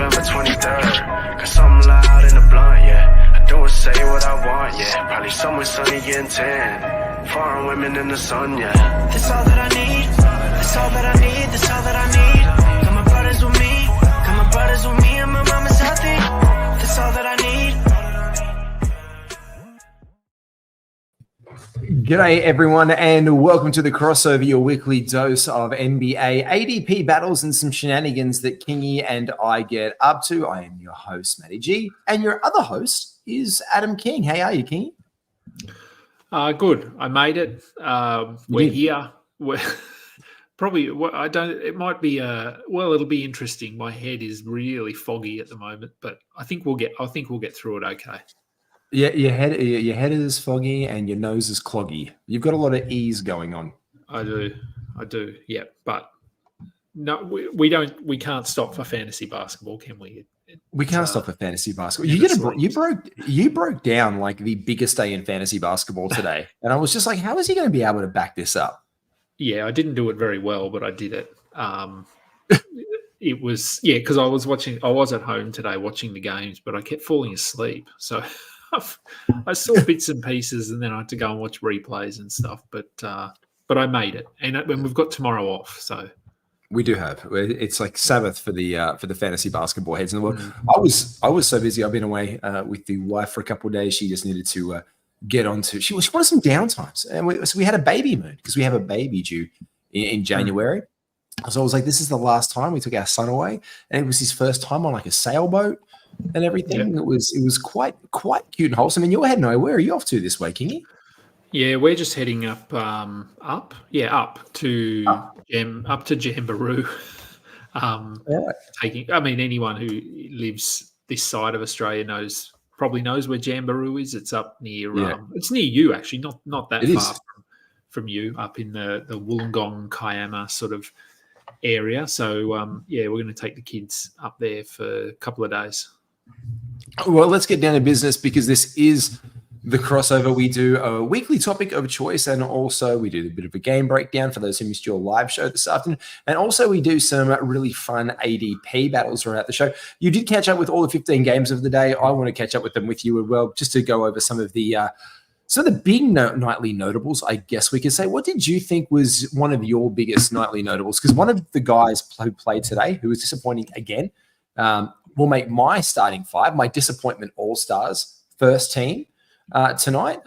November 23rd. Cause I'm loud in the blunt, yeah. I do and say what I want, yeah. Probably somewhere sunny getting tan. Foreign women in the sun, yeah. That's all that I need. That's all that I need. That's all that I need. Got my brothers with me. Got my brothers with me and my mama's healthy. That's all that I need. G'day everyone and welcome to the crossover, your weekly dose of NBA, ADP battles and some shenanigans that Kingy and I get up to. I am your host, Matty G, and your other host is Adam King. How are you, Kingy? Good. I made it. We're here. We're probably. I don't. It might be. It'll be interesting. My head is really foggy at the moment, but I think we'll get through it. Okay. Yeah, your head is foggy and your nose is cloggy. You've got a lot of E's going on. I do. Yeah, but no, we don't. We can't stop for fantasy basketball, can we? We can't stop for fantasy basketball. You broke down like the biggest day in fantasy basketball today, and I was just like, how is he going to be able to back this up? Yeah, I didn't do it very well, but I did it. It was because I was at home today watching the games, but I kept falling asleep. So I saw bits and pieces, and then I had to go and watch replays and stuff. But I made it, and we've got tomorrow off. So we do have. It's like Sabbath for the fantasy basketball heads in the world. I was so busy. I've been away with the wife for a couple of days. She just needed to get onto. She wanted some downtimes, and so we had a baby moon because we have a baby due in January. So I was like, this is the last time we took our son away, and it was his first time on like a sailboat and everything. Yeah. It was quite cute and wholesome. And you're heading away. Where are you off to this way, Kingy? Yeah, we're just heading up to Jamboree. Anyone who lives this side of Australia probably knows where Jamboree is. It's up near. It's near you actually, not that far from you, up in the Wollongong, Kiama sort of area. So we're going to take the kids up there for a couple of days. Well, let's get down to business because this is the crossover. We do a weekly topic of choice, and also we do a bit of a game breakdown for those who missed your live show this afternoon. And also we do some really fun ADP battles throughout the show. You did catch up with all the 15 games of the day. I want to catch up with them with you as well, just to go over some of the big nightly notables, I guess we could say. What did you think was one of your biggest nightly notables? Because one of the guys who played today, who was disappointing again, will make my starting five, my disappointment all-stars first team tonight.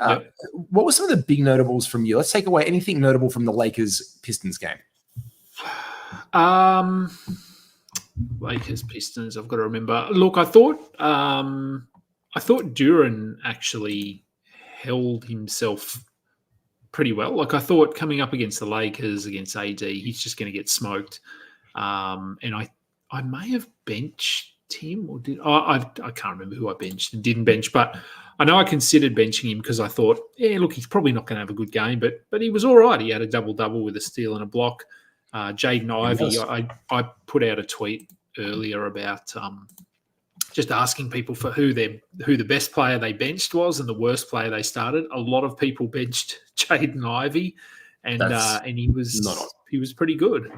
What were some of the big notables from you? Let's take away anything notable from the Lakers-Pistons game. Lakers-Pistons, I've got to remember. Look, I thought Duran actually held himself pretty well. Like I thought coming up against the Lakers, against AD, he's just going to get smoked. And I may have benched him, or I can't remember who I benched and didn't bench, but I know I considered benching him because I thought, he's probably not going to have a good game, but he was all right. He had a double-double with a steal and a block. Jaden Ivey, I put out a tweet earlier about just asking people for who the best player they benched was and the worst player they started. A lot of people benched Jaden Ivey, and he was pretty good.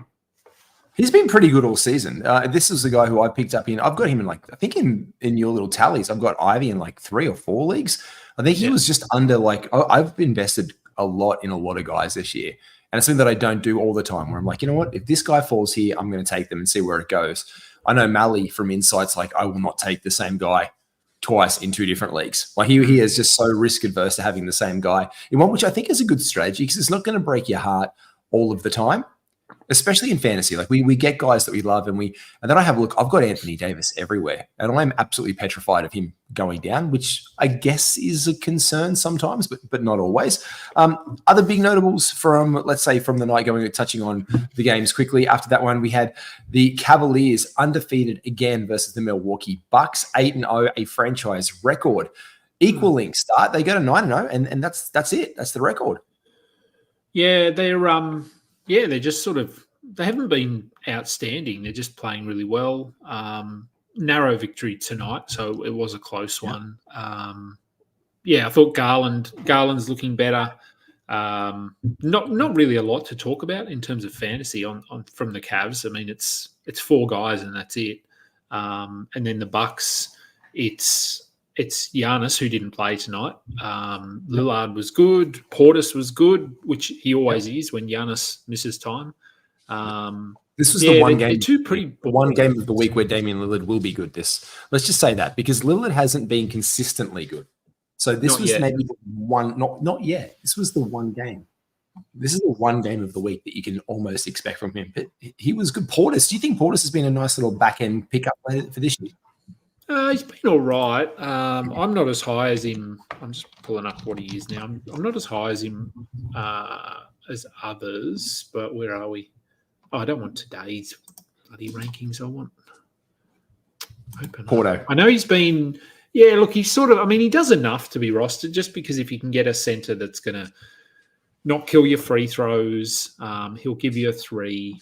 He's been pretty good all season. This is the guy who I picked up in. I've got him in I think in your little tallies, I've got Ivy in like 3 or 4 leagues. I think he was just under I've invested a lot in a lot of guys this year. And it's something that I don't do all the time where I'm like, you know what? If this guy falls here, I'm going to take them and see where it goes. I know Mally from Insight's like, I will not take the same guy twice in 2 different leagues. Like he is just so risk adverse to having the same guy in one, which I think is a good strategy because it's not going to break your heart all of the time. Especially in fantasy, like we get guys that we love, and then I have a look. I've got Anthony Davis everywhere, and I'm absolutely petrified of him going down, which I guess is a concern sometimes, but not always. Other big notables from the night, touching on the games quickly. After that one, we had the Cavaliers undefeated again versus the Milwaukee Bucks, 8-0, a franchise record, equaling start. They go to 9-0, and that's it. That's the record. Yeah, they're just they haven't been outstanding. They're just playing really well. Narrow victory tonight, so it was a close one. I thought Garland's looking better. Not really a lot to talk about in terms of fantasy on from the Cavs. I mean, it's 4 guys and that's it. And then the Bucks, it's Giannis who didn't play tonight. Lillard was good. Portis was good, which he always is when Giannis misses time. This was the one game. Two pretty one game of the week where Damian Lillard will be good. Let's just say that, because Lillard hasn't been consistently good. So this Not was yet. maybe one. Not yet. This was the one game. This is the one game of the week that you can almost expect from him. But he was good. Portis. Do you think Portis has been a nice little back end pickup for this year? He's been all right. I'm not as high as him. I'm just pulling up what he is now. I'm not as high as him as others. But where are we? Oh, I don't want today's bloody rankings. I want Porto. I know he's been. Yeah, look, he's sort of. I mean, he does enough to be rostered. Just because if you can get a center that's going to not kill your free throws, he'll give you a 3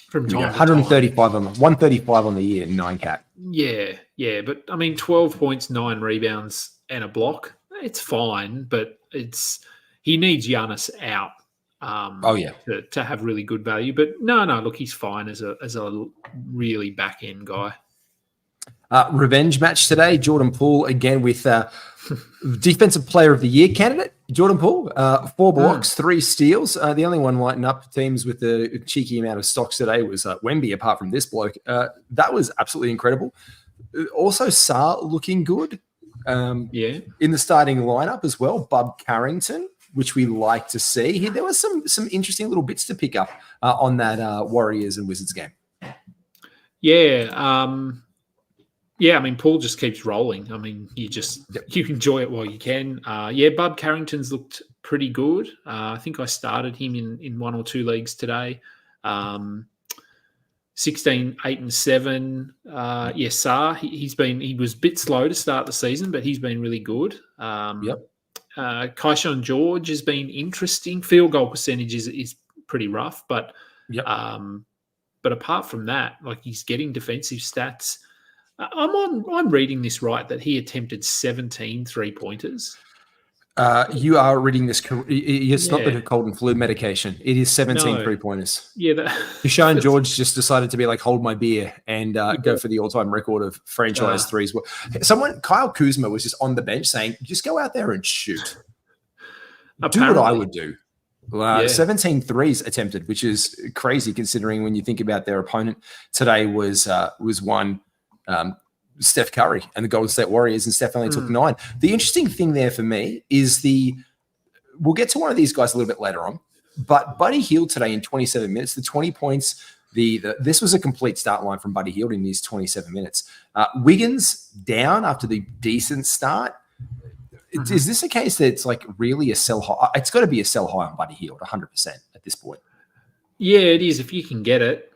from time. 135 on 135 on the year, 9 cat. Yeah, but I mean, 12 points, 9 rebounds, and a block. It's fine, but he needs Giannis out. To have really good value. But no, look, he's fine as a really back end guy. Revenge match today. Jordan Poole again with Defensive Player of the Year candidate. Jordan Poole, 4 blocks, 3 steals. The only one lighting up teams with the cheeky amount of stocks today was Wemby, apart from this bloke. That was absolutely incredible. Also, Saar looking good. In the starting lineup as well. Bub Carrington, which we like to see. There was some interesting little bits to pick up on that Warriors and Wizards game. I mean, Paul just keeps rolling. I mean, you enjoy it while you can. Bub Carrington's looked pretty good. I think I started him in 1 or 2 leagues today. 16, 8 and 7. Saar, he was a bit slow to start the season, but he's been really good. Kaishan George has been interesting. Field goal percentage is pretty rough, but apart from that, like, he's getting defensive stats. I'm reading this right that he attempted 17 3-pointers. You are reading this. It's not the cold and flu medication. It is 17 3-pointers. Kaishan George just decided to be like, hold my beer and go for the all-time record of franchise threes. Kyle Kuzma was just on the bench saying, just go out there and shoot. Do what I would do. 17 threes attempted, which is crazy considering when you think about their opponent today was one Steph Curry and the Golden State Warriors, and Steph only took 9. The interesting thing there for me is we'll get to one of these guys a little bit later on, but Buddy Hield today in 27 minutes, the 20 points, this was a complete start line from Buddy Hield in his 27 minutes. Wiggins down after the decent start. Is this a case that it's like really a sell high? It's got to be a sell high on Buddy Hield 100% at this point. Yeah, it is if you can get it.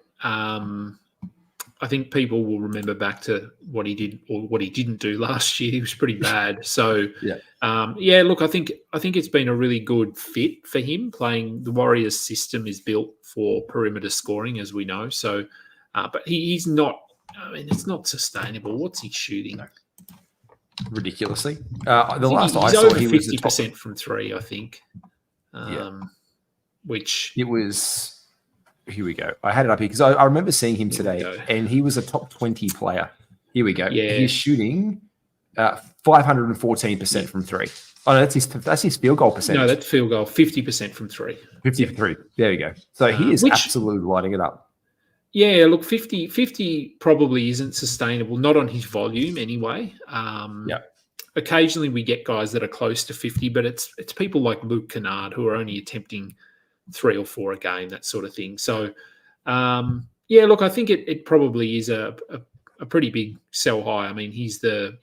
I think people will remember back to what he did or what he didn't do last year. He was pretty bad. So, look, I think it's been a really good fit for him. Playing the Warriors system is built for perimeter scoring, as we know. So, but he's not. I mean, it's not sustainable. What's he shooting? Ridiculously. Last I saw, over he was 50% from 3. I think. Which it was. Here we go. I had it up here because I remember seeing him today, and he was a top 20 player. Here we go. Yeah. He's shooting 514% from 3. Oh, no, that's his field goal percentage. No, that's field goal. 50% from 3. 53. There we go. So he is absolutely lighting it up. Yeah, look, 50 probably isn't sustainable, not on his volume anyway. Occasionally we get guys that are close to 50, but it's people like Luke Kennard who are only attempting 3 or 4 a game, that sort of thing. So, look, I think it probably is a pretty big sell high. I mean, he's the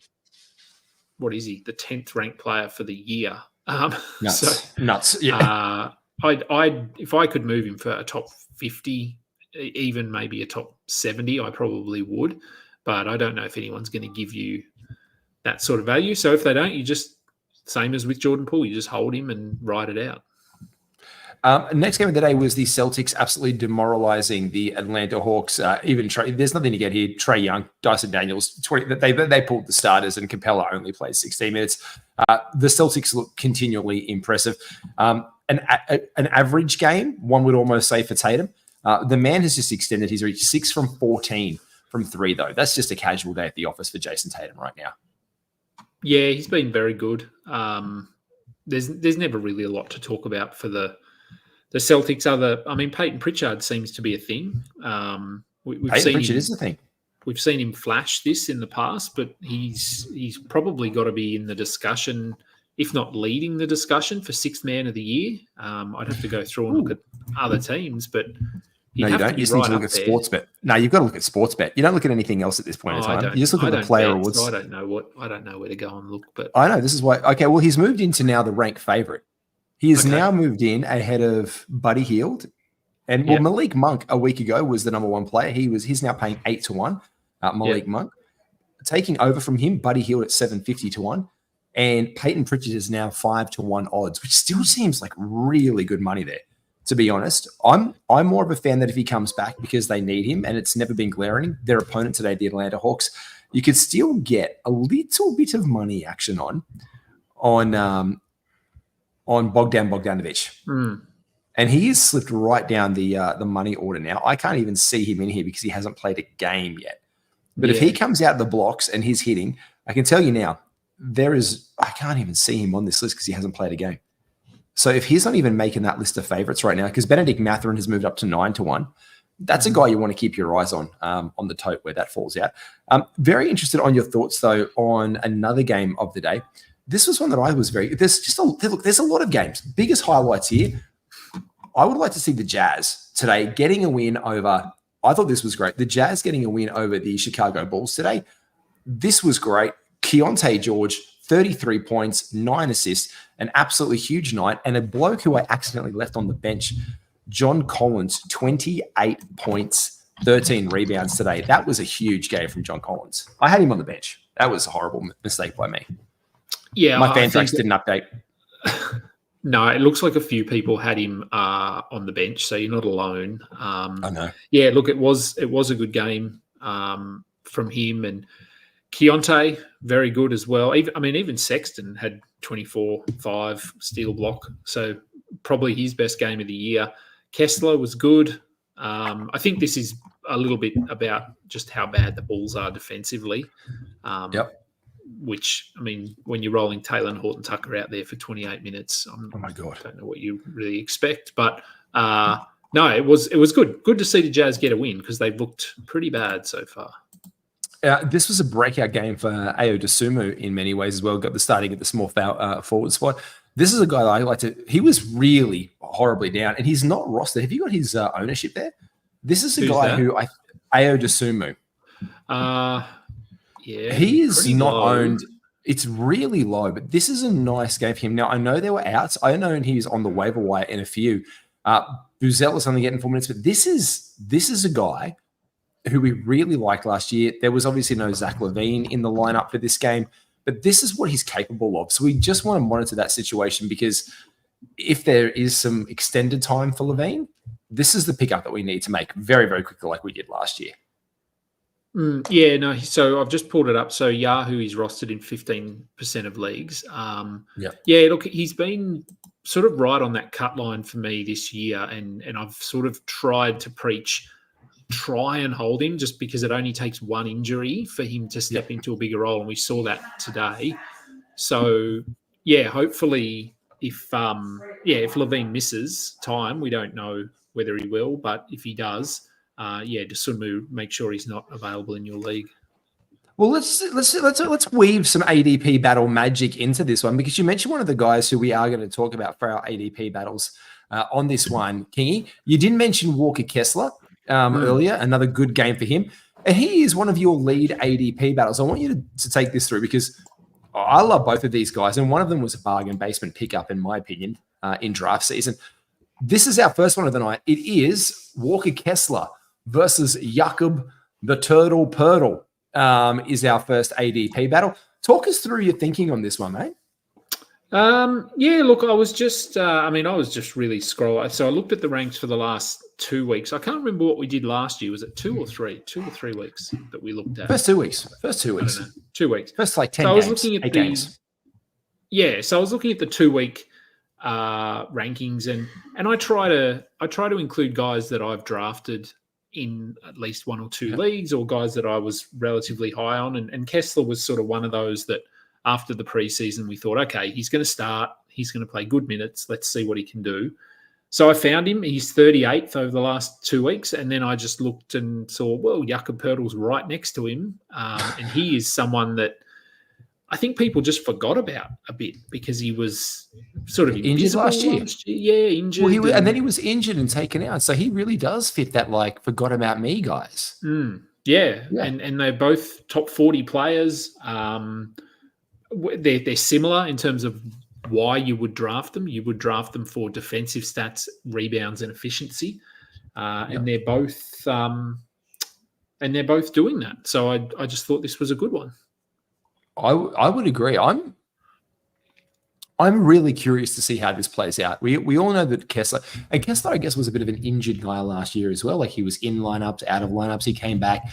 10th ranked player for the year. Nuts. Yeah. If I could move him for a top 50, even maybe a top 70, I probably would. But I don't know if anyone's going to give you that sort of value. So if they don't, you just, same as with Jordan Poole, you just hold him and ride it out. Next game of the day was the Celtics absolutely demoralizing the Atlanta Hawks. There's nothing to get here. Trae Young, Dyson Daniels, they pulled the starters, and Capella only played 16 minutes. The Celtics look continually impressive. An average game, one would almost say, for Tatum. The man has just extended his reach 6 from 14 from 3, though. That's just a casual day at the office for Jason Tatum right now. Yeah, he's been very good. There's never really a lot to talk about for the Celtics. Peyton Pritchard seems to be a thing. Peyton Pritchard is a thing. We've seen him flash this in the past, but he's probably got to be in the discussion, if not leading the discussion for 6th man of the year. I'd have to go through and look at other teams, but no, you don't. You just need to look at Sportsbet. No, you've got to look at Sportsbet. You don't look at anything else at this point in time. You just look at the player awards. So I don't know where to go and look. But I know this is why. Okay, well, he's moved into now the ranked favorite. He has now moved in ahead of Buddy Hield, and Malik Monk a week ago was the number 1 player. He's now paying 8-1. Malik Monk taking over from him. Buddy Hield at 750-1, and Peyton Pritchard is now 5-1 odds, which still seems like really good money there. To be honest, I'm more of a fan that if he comes back because they need him, and it's never been glaring. Their opponent today, the Atlanta Hawks, you could still get a little bit of money action on Bogdan Bogdanovic. And he has slipped right down the money order now. I can't even see him in here because he hasn't played a game yet. But if he comes out of the blocks and he's hitting, I can tell you now, I can't even see him on this list because he hasn't played a game. So if he's not even making that list of favorites right now, because Benedict Mathurin has moved up to 9-1, that's a guy you want to keep your eyes on the tote where that falls out. Very interested on your thoughts, though, on another game of the day. This was one that I was there's a lot of games. Biggest highlights here. I would like to see the Jazz today getting a win over, I thought this was great. The Jazz getting a win over the Chicago Bulls today. This was great. Keontae George, 33 points, 9 assists, an absolutely huge night. And a bloke who I accidentally left on the bench, John Collins, 28 points, 13 rebounds today. That was a huge game from John Collins. I had him on the bench. That was a horrible mistake by me. Yeah, my Fantrax didn't update. No, it looks like a few people had him on the bench, so you're not alone. I know. Yeah, look, it was a good game from him, and Keontae, very good as well. Even Sexton had 24-5 steal block, so probably his best game of the year. Kessler was good. I think this is a little bit about just how bad the Bulls are defensively. Which, when you're rolling Taylor and Horton Tucker out there for 28 minutes, oh my God, I don't know what you really expect. But no, it was good. Good to see the Jazz get a win because they've looked pretty bad so far. This was a breakout game for Ayo Dosunmu in many ways as well. Got the starting at the small forward spot. This is a guy that I like to. He was really horribly down, and he's not rostered. Have you got his ownership there? This is a guy who Ayo Dosunmu. Yeah, he is not low. owned. It's really low, but this is a nice game for him. Now, I know there were outs. I know he's on the waiver wire in a few. Buzel is only getting 4 minutes, but this is a guy who we really liked last year. There was obviously no Zach LaVine in the lineup for this game, but this is what he's capable of. So we just want to monitor that situation because if there is some extended time for LaVine, this is the pickup that we need to make very, very quickly like we did last year. So I've just pulled it up. So Yahoo is rostered in 15% of leagues. Look, he's been sort of right on that cut line for me this year, and I've sort of tried to try and hold him just because it only takes one injury for him to step into a bigger role, and we saw that today. So, hopefully if LaVine misses time, we don't know whether he will, but if he does, Dosunmu, make sure he's not available in your league. Well, let's weave some ADP battle magic into this one because you mentioned one of the guys who we are going to talk about for our ADP battles on this one, Kingy. You didn't mention Walker Kessler earlier, another good game for him. And he is one of your lead ADP battles. I want you to take this through because I love both of these guys. And one of them was a bargain basement pickup, in my opinion, in draft season. This is our first one of the night. It is Walker Kessler versus Jakob the Turtle Purtle is our first ADP battle. Talk us through your thinking on this one, mate. Look, I was just really scrolling. So I looked at the ranks for the last 2 weeks. I can't remember what we did last year. Was it 2 or 3? 2 or 3 weeks that we looked at? First 2 weeks. I don't know. 2 weeks. First 10 so games. I was looking at games. Yeah, so I was looking at the 2 week rankings and I try to include guys that I've drafted in at least one or two leagues, or guys that I was relatively high on. And Kessler was sort of one of those that after the preseason, we thought, okay, he's going to start. He's going to play good minutes. Let's see what he can do. So I found him. He's 38th over the last 2 weeks. And then I just looked and saw, well, Jakob Poeltl's right next to him. And he is someone that I think people just forgot about a bit because he was sort of injured last year. Yeah, injured. Well, and then he was injured and taken out. So he really does fit that, like, forgot about me guys. Yeah. And they're both top 40 players. They're similar in terms of why you would draft them. You would draft them for defensive stats, rebounds, and efficiency. And they're both doing that. So I just thought this was a good one. I would agree. I'm really curious to see how this plays out. We all know that Kessler, I guess, was a bit of an injured guy last year as well. Like, he was in lineups, out of lineups. He came back.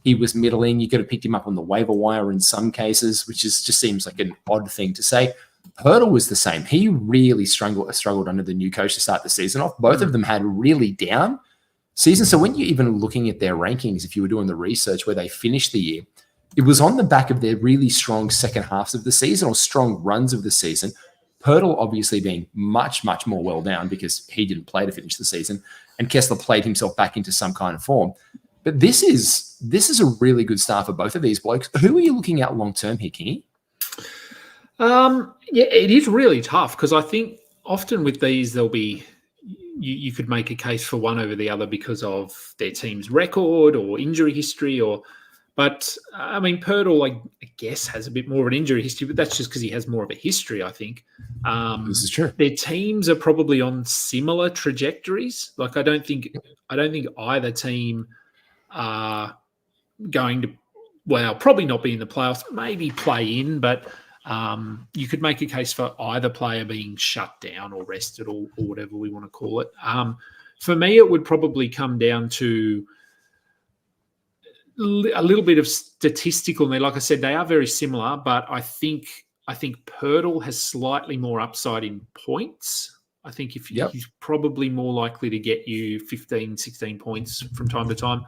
He was middling. You could have picked him up on the waiver wire in some cases, which just seems like an odd thing to say. Poeltl was the same. He really struggled under the new coach to start the season off. Both of them had really down seasons. So when you're even looking at their rankings, if you were doing the research where they finished the year, it was on the back of their really strong second halves of the season or strong runs of the season. Poeltl obviously being much, much more well down because he didn't play to finish the season, and Kessler played himself back into some kind of form. But this is a really good start for both of these blokes. Who are you looking at long term here, Kingy? Yeah, it is really tough because I think often with these there'll be you could make a case for one over the other because of their team's record or injury history But, I mean, Poeltl, I guess, has a bit more of an injury history, but that's just because he has more of a history, I think. This is true. Their teams are probably on similar trajectories. Like, I don't think either team are going to, well, probably not be in the playoffs, maybe play in, but you could make a case for either player being shut down or rested or whatever we want to call it. For me, it would probably come down to a little bit of statistical. And like I said, they are very similar, but I think Poeltl has slightly more upside in points. I think he's probably more likely to get you 15, 16 points from time to time,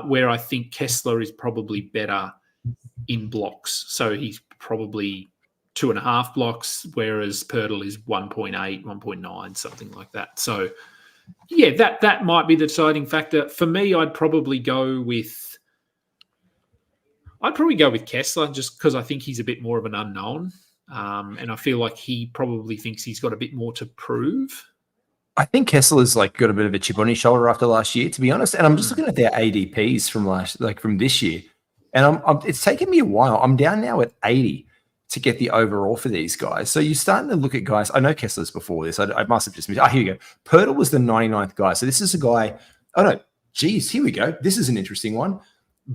where I think Kessler is probably better in blocks. So he's probably 2.5 blocks, whereas Poeltl is 1.8, 1.9, something like that. So yeah, that might be the deciding factor. For me, I'd probably go with Kessler just because I think he's a bit more of an unknown. And I feel like he probably thinks he's got a bit more to prove. I think Kessler's got a bit of a chip on his shoulder after last year, to be honest. And I'm just looking at their ADPs from this year. And it's taken me a while. I'm down now at 80 to get the overall for these guys. So you're starting to look at guys. I know Kessler's before this. I must have just missed. Here you go. Poeltl was the 99th guy. So this is a guy. Oh, no. Geez, here we go. This is an interesting one.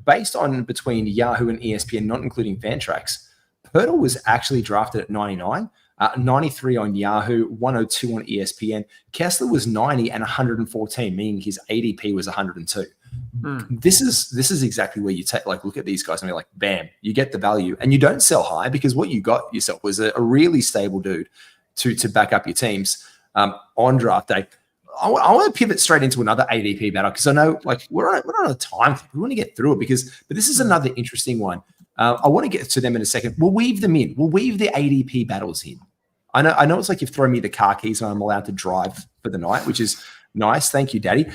Based on between Yahoo and ESPN, not including Fantrax, Poeltl was actually drafted at 99, 93 on Yahoo, 102 on ESPN. Kessler was 90 and 114, meaning his ADP was 102. This is exactly where you take look at these guys and you're like, bam, you get the value, and you don't sell high because what you got yourself was a really stable dude to back up your teams on draft day. I want to pivot straight into another ADP battle because I know we're on a time. We want to get through it but this is another interesting one. I want to get to them in a second. We'll weave them in. We'll weave the ADP battles in. I know it's like you've thrown me the car keys and I'm allowed to drive for the night, which is nice. Thank you, Daddy.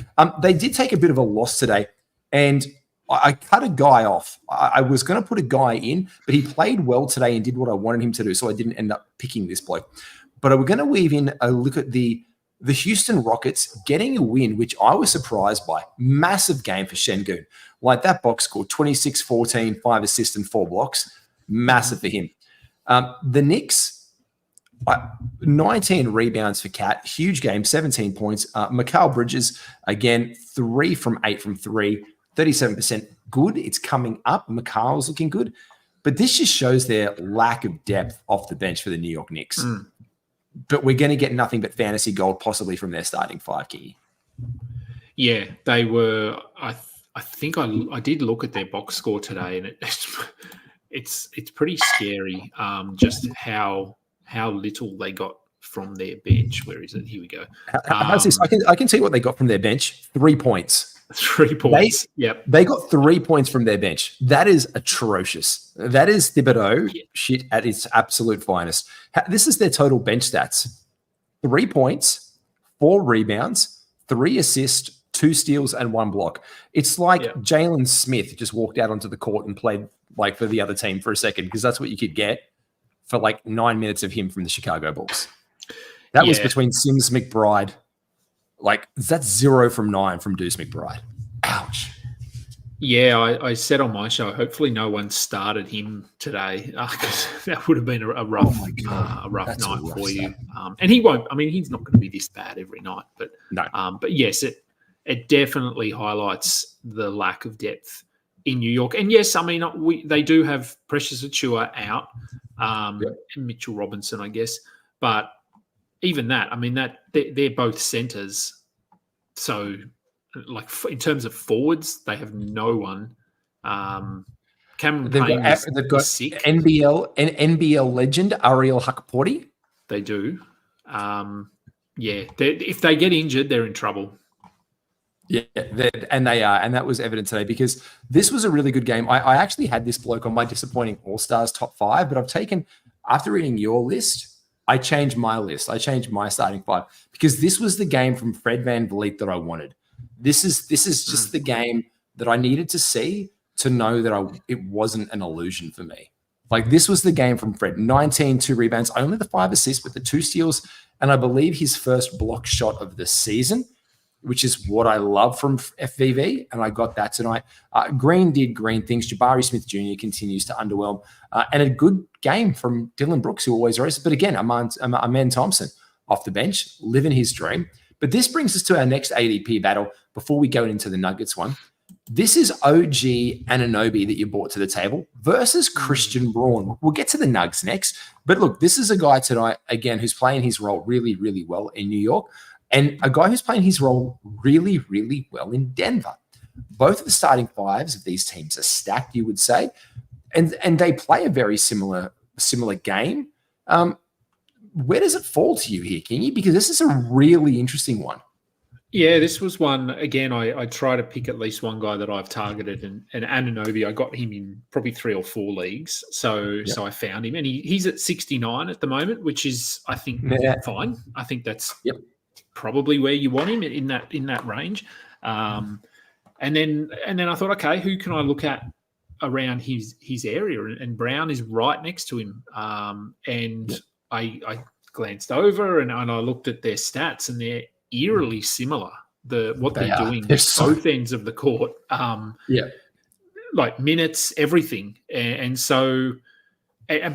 They did take a bit of a loss today, and I cut a guy off. I was going to put a guy in, but he played well today and did what I wanted him to do, so I didn't end up picking this bloke. But we're going to weave in a look at the Houston Rockets getting a win, which I was surprised by. Massive game for Şengün. That box score, 26-14, 5 assists and 4 blocks. Massive for him. The Knicks, 19 rebounds for Cat. Huge game, 17 points. Mikal Bridges, again, 3 from 8 from 3, 37% good. It's coming up. Mikal's looking good. But this just shows their lack of depth off the bench for the New York Knicks. But we're going to get nothing but fantasy gold possibly from their starting 5 key. Yeah, they were. I think I did look at their box score today, and it's pretty scary. Just how little they got from their bench. Where is it? Here we go. How's this? I can tell you what they got from their bench. 3 points. 3 points. Yep. They got 3 points from their bench. That is atrocious. That is Thibodeau shit at its absolute finest. This is their total bench stats. 3 points, 4 rebounds, 3 assists, 2 steals, and 1 block. It's like Jalen Smith just walked out onto the court and played like for the other team for a second, because that's what you could get for like 9 minutes of him from the Chicago Bulls. That was between Sims McBride. Like, that's 0 from 9 from Deuce McBride. Ouch. Yeah, I said on my show, hopefully no one started him today, because that would have been a rough, night for you. And he won't. I mean, he's not going to be this bad every night. But no. But yes, it definitely highlights the lack of depth in New York. And yes, I mean, they do have Precious Achiuwa out, and Mitchell Robinson, I guess. But even that, I mean, that they're both centers. So, like, in terms of forwards, they have no one. Cameron Payne they've got sick. NBL legend Ariel Hakporti. They do. If they get injured, they're in trouble. Yeah, and they are, and that was evident today, because this was a really good game. I actually had this bloke on my disappointing All-Stars top 5, but I've taken, after reading your list, I changed my list. I changed my starting 5, because this was the game from Fred VanVleet that I wanted. This is just the game that I needed to see to know that it wasn't an illusion for me. Like, this was the game from Fred. 19, 2 rebounds, only the 5 assists, but the 2 steals, and I believe his first block shot of the season, which is what I love from FVV, and I got that tonight. Green did green things. Jabari Smith Jr. continues to underwhelm, and a good game from Dylan Brooks, who always races. But again, Amen Thompson off the bench, living his dream. But this brings us to our next ADP battle before we go into the Nuggets one. This is OG Anunoby that you brought to the table versus Christian Braun. We'll get to the Nugs next. But look, this is a guy tonight, again, who's playing his role really, really well in New York, and a guy who's playing his role really, really well in Denver. Both of the starting 5s of these teams are stacked, you would say, and they play a very similar game. Where does it fall to you here, Kingy? Because this is a really interesting one. Yeah, this was one, again, I try to pick at least one guy that I've targeted, and Anunoby, I got him in probably 3 or 4 leagues. So I found him, and he's at 69 at the moment, which is, I think, fine. I think that's probably where you want him in that range. And then I thought, okay, who can I look at around his area? And Brown is right next to him. I glanced over and I looked at their stats, and they're eerily similar. What they're doing at both ends of the court. Like minutes, everything. And so,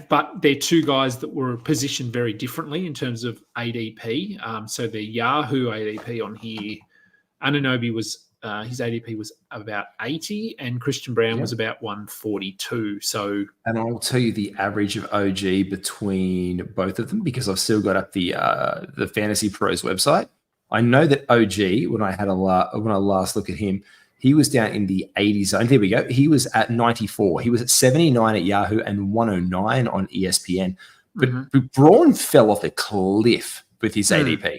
but they're 2 guys that were positioned very differently in terms of ADP. So the Yahoo ADP on here, Anunoby was his ADP was about 80, and Christian Braun was about 142. So, and I'll tell you the average of OG between both of them, because I've still got up the Fantasy Pros website. I know that OG, when I last look at him, he was down in the 80 zone. There we go. He was at 94. He was at 79 at Yahoo and 109 on ESPN. But Braun fell off a cliff with his ADP.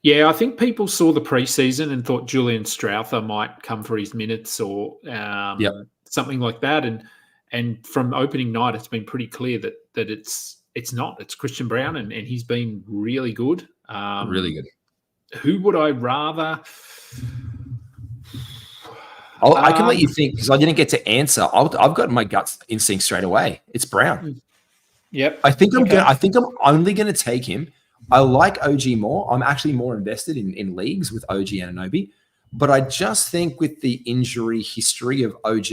Yeah, I think people saw the preseason and thought Julian Strawther might come for his minutes or something like that. And from opening night, it's been pretty clear that it's not. It's Christian Braun, and he's been really good. Really good. Who would I rather? I can let you think, because I didn't get to answer. I've got my gut instinct straight away. It's Brown. Yep. I think I'm only going to take him. I like OG more. I'm actually more invested in leagues with OG Anunoby. But I just think with the injury history of OG,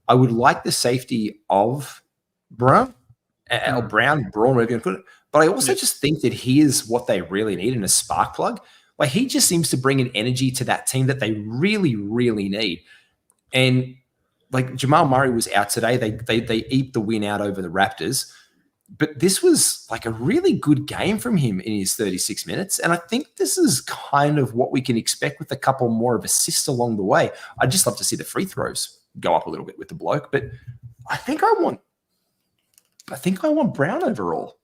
I would like the safety of Braun, Braun, whatever you put it. But I also just think that he is what they really need in a spark plug. Like, he just seems to bring an energy to that team that they really, really need. And like, Jamal Murray was out today. They eked the win out over the Raptors. But this was like a really good game from him in his 36 minutes. And I think this is kind of what we can expect with a couple more of assists along the way. I'd just love to see the free throws go up a little bit with the bloke. But I think I want Brown overall.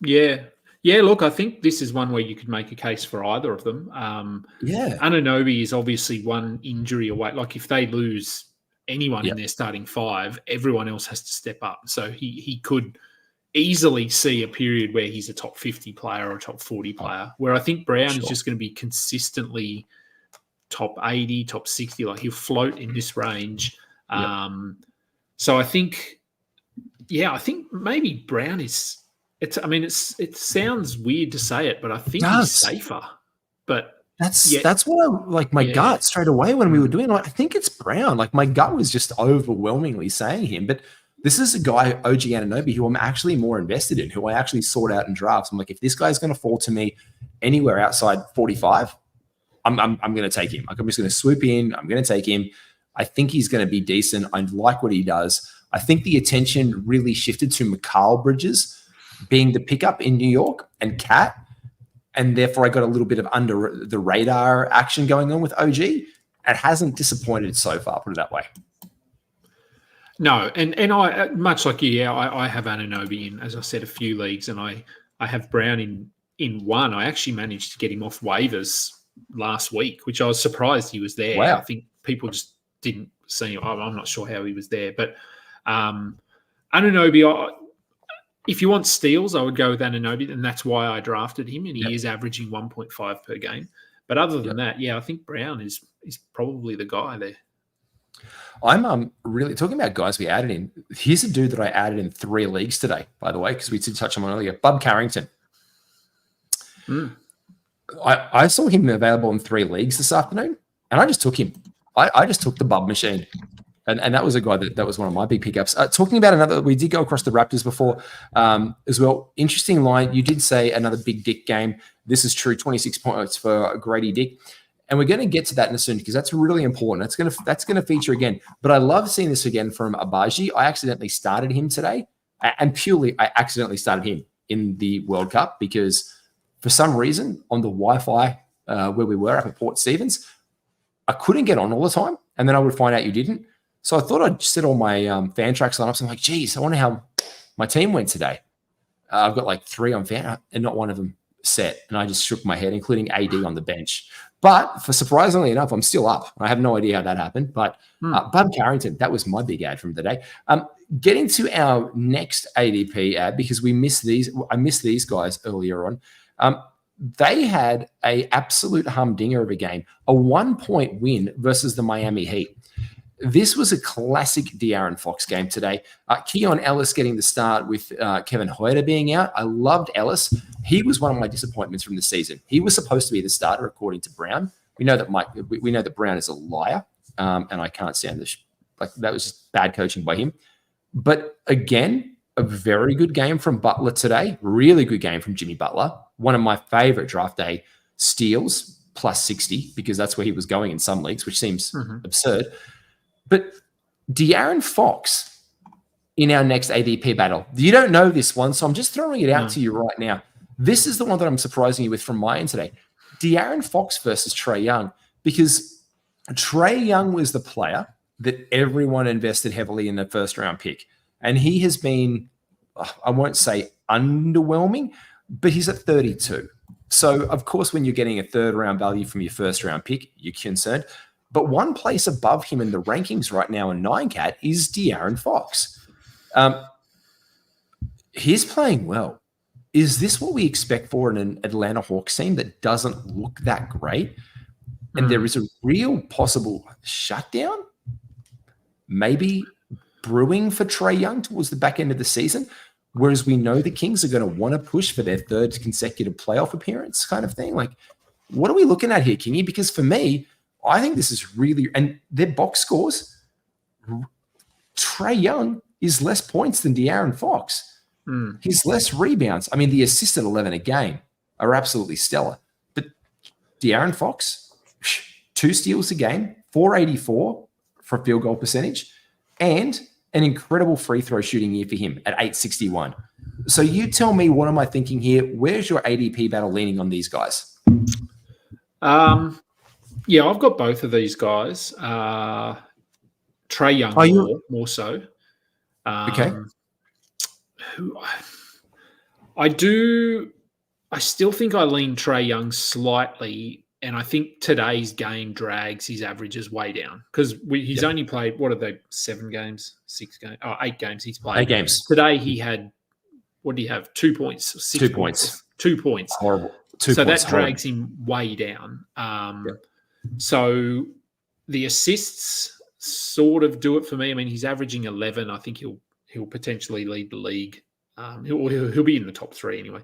Yeah. Yeah, look, I think this is one where you could make a case for either of them. Yeah. Anunoby is obviously one injury away. Like if they lose anyone in Yep. their starting five, everyone else has to step up. So he could easily see a period where he's a top 50 player or a top 40 player, where I think Brown is just going to be consistently top 80, top 60. Like he'll float in this range. Yep. So I think maybe Brown is. It sounds weird to say it, but I think he's safer. But that's what I like. My gut straight away when we were doing. Like, I think it's Brown. Like my gut was just overwhelmingly saying him, but this is a guy, OG Anunoby, who I'm actually more invested in, who I actually sought out in drafts. I'm like, if this guy's going to fall to me anywhere outside 45, I'm going to take him. Like I'm just going to swoop in. I'm going to take him. I think he's going to be decent. I like what he does. I think the attention really shifted to Mikal Bridges being the pickup in New York and Cat. And therefore I got a little bit of under the radar action going on with OG. It hasn't disappointed so far, put it that way. No, and I, much like you, I have Anunoby in, as I said, a few leagues, and I have Brown in one. I actually managed to get him off waivers last week, which I was surprised he was there. Wow. I think people just didn't see him. I'm not sure how he was there. But Anunoby, if you want steals, I would go with Anunoby, and that's why I drafted him, and he is averaging 1.5 per game. But other than that, I think Brown is probably the guy there. I'm really talking about guys we added in. Here's a dude that I added in 3 leagues today, by the way, because we did touch on him earlier. Bub Carrington. I saw him available in 3 leagues this afternoon, and I just took him. I just took the Bub machine. And that was a guy that was one of my big pickups. Talking about another, we did go across the Raptors before as well. Interesting line. You did say another big Dick game. This is true. 26 points for Grady Dick. And we're going to get to that in a soon because that's really important. That's going to feature again. But I love seeing this again from Abaji. I accidentally started him today, and purely I accidentally started him in the World Cup because for some reason on the Wi-Fi where we were up at Port Stevens, I couldn't get on all the time, and then I would find out you didn't. So I thought I'd set all my fan tracks lineups. I'm like, geez, I wonder how my team went today. I've got like 3 on fan and not one of them set. And I just shook my head, including AD on the bench. But for surprisingly enough, I'm still up. I have no idea how that happened. But Bub Carrington, that was my big ad from the day. Getting to our next ADP ad, because I missed these guys earlier on. They had a absolute humdinger of a game, a 1-point win versus the Miami Heat. This was a classic De'Aaron Fox game today. Keon Ellis getting the start with Kevin Huerter being out. I loved Ellis. He was one of my disappointments from the season. He was supposed to be the starter, according to Brown. We know that Brown is a liar, and I can't stand this. Like that was just bad coaching by him. But again, a very good game from Butler today. Really good game from Jimmy Butler. One of my favorite draft day steals, plus 60, because that's where he was going in some leagues, which seems absurd. But De'Aaron Fox in our next ADP battle. You don't know this one, so I'm just throwing it out to you right now. This is the one that I'm surprising you with from my end today. De'Aaron Fox versus Trae Young, because Trae Young was the player that everyone invested heavily in the first-round pick. And he has been, I won't say underwhelming, but he's at 32. So, of course, when you're getting a third-round value from your first-round pick, you're concerned. But one place above him in the rankings right now in 9cat is De'Aaron Fox. He's playing well. Is this what we expect for an Atlanta Hawks team that doesn't look that great? And there is a real possible shutdown, maybe brewing for Trae Young towards the back end of the season, whereas we know the Kings are going to want to push for their 3rd consecutive playoff appearance kind of thing. Like, what are we looking at here, Kingy? Because for me, I think this is really, and their box scores, Trae Young is less points than De'Aaron Fox. He's less rebounds. I mean, the assisted 11 a game are absolutely stellar. But De'Aaron Fox, 2 steals a game, 484 for field goal percentage, and an incredible free throw shooting year for him at 861. So you tell me, what am I thinking here? Where's your ADP battle leaning on these guys? Yeah, I've got both of these guys. Trae Young more so. Okay. I do I still think I lean Trae Young slightly, and I think today's game drags his averages way down because he's only played, what are they, 7 games, 6 games, 8 games he's played. 8 games. Today he had, what do you have, 2 points, 6 2 points. 2 points. Horrible. 2 so points, that drags him way down. So the assists sort of do it for me. I mean, he's averaging 11. I think he'll potentially lead the league. He'll be in the top 3 anyway.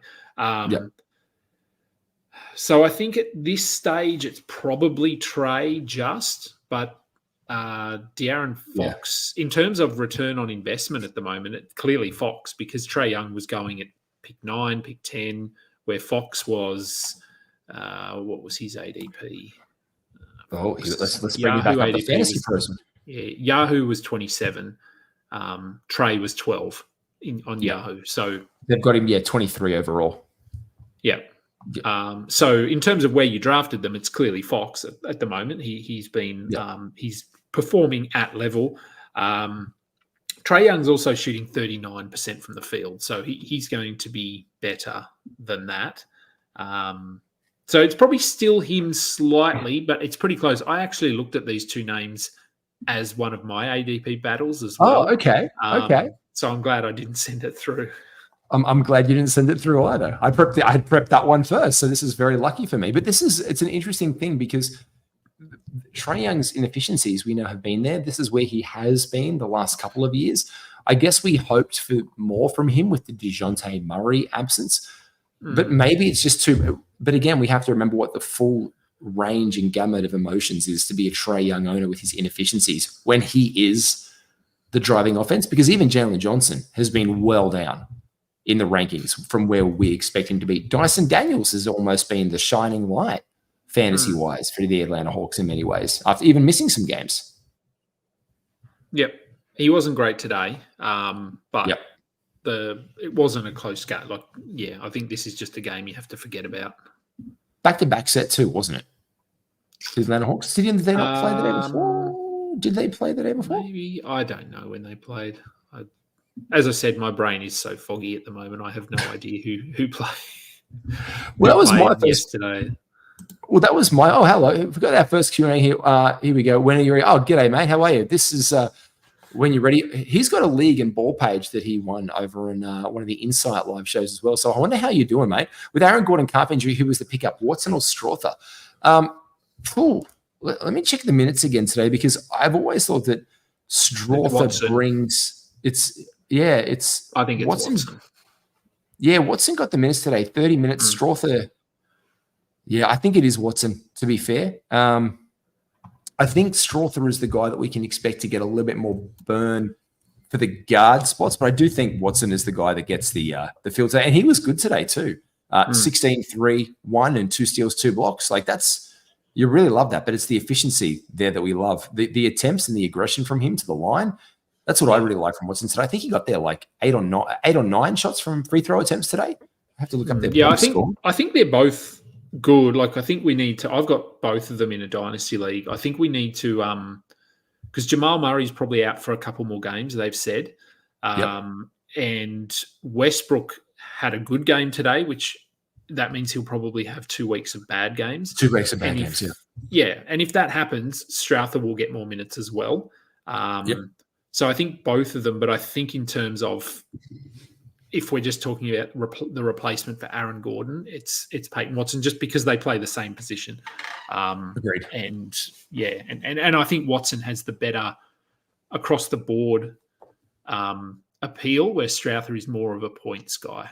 So I think at this stage it's probably Trae but De'Aaron Fox, in terms of return on investment at the moment, it's clearly Fox because Trae Young was going at pick 9, pick 10, where Fox was, what was his ADP? Let's bring you back up the fantasy person. Yeah, Yahoo was 27. Trae was 12 on Yahoo. So they've got him, 23 overall. Yeah. So in terms of where you drafted them, it's clearly Fox at the moment. He's been he's performing at level. Trae Young's also shooting 39% from the field, so he's going to be better than that. So it's probably still him slightly, but it's pretty close. I actually looked at these 2 names as one of my ADP battles as well. Oh, okay. Okay. So I'm glad I didn't send it through. I'm glad you didn't send it through either. I had prepped that one first, so this is very lucky for me. But it's an interesting thing because Trae Young's inefficiencies we know have been there. This is where he has been the last couple of years. I guess we hoped for more from him with the DeJounte Murray absence, but maybe it's just too. But again, we have to remember what the full range and gamut of emotions is to be a Trae Young owner with his inefficiencies when he is the driving offense. Because even Jalen Johnson has been well down in the rankings from where we expect him to be. Dyson Daniels has almost been the shining light fantasy-wise for the Atlanta Hawks in many ways, after even missing some games. Yep. He wasn't great today, but it wasn't a close game. I think this is just a game you have to forget about. Back-to-back set too, wasn't it? The Atlanta Hawks. Did they not play the day before? Did they play the day before? Maybe. I don't know when they played. As I said, my brain is so foggy at the moment. I have no idea who played. Well, that was my first yesterday. Well, that was my. Oh, hello! We've got our first Q&A here. Here we go. When are you ready? Oh, g'day, mate. How are you? This is when you're ready. He's got a league and ball page that he won over in one of the Insight live shows as well. So I wonder how you're doing, mate. With Aaron Gordon calf injury, who was the pickup? Watson or Strother? Let me check the minutes again today because I've always thought that Strother brings it's. I think it's Watson. Yeah, Watson got the minutes today. 30 minutes. Strother. Yeah, I think it is Watson, to be fair. I think Strother is the guy that we can expect to get a little bit more burn for the guard spots, but I do think Watson is the guy that gets the field today. And he was good today too. 16, 3, 1, and 2 steals, 2 blocks. You really love that, but it's the efficiency there that we love. The attempts and the aggression from him to the line. That's what I really like from Watson today. I think he got there 8 or 9 shots from free throw attempts today. I have to look up their score. I think they're both good. I think we need to. I've got both of them in a dynasty league. I think we need to because Jamal Murray's probably out for a couple more games. They've said, and Westbrook had a good game today, which that means he'll probably have 2 weeks of bad games. 2 weeks of bad games, yeah. And if that happens, Strother will get more minutes as well. So I think both of them, but I think in terms of if we're just talking about the replacement for Aaron Gordon, it's Peyton Watson just because they play the same position. Agreed. And I think Watson has the better across the board appeal, where Strother is more of a points guy.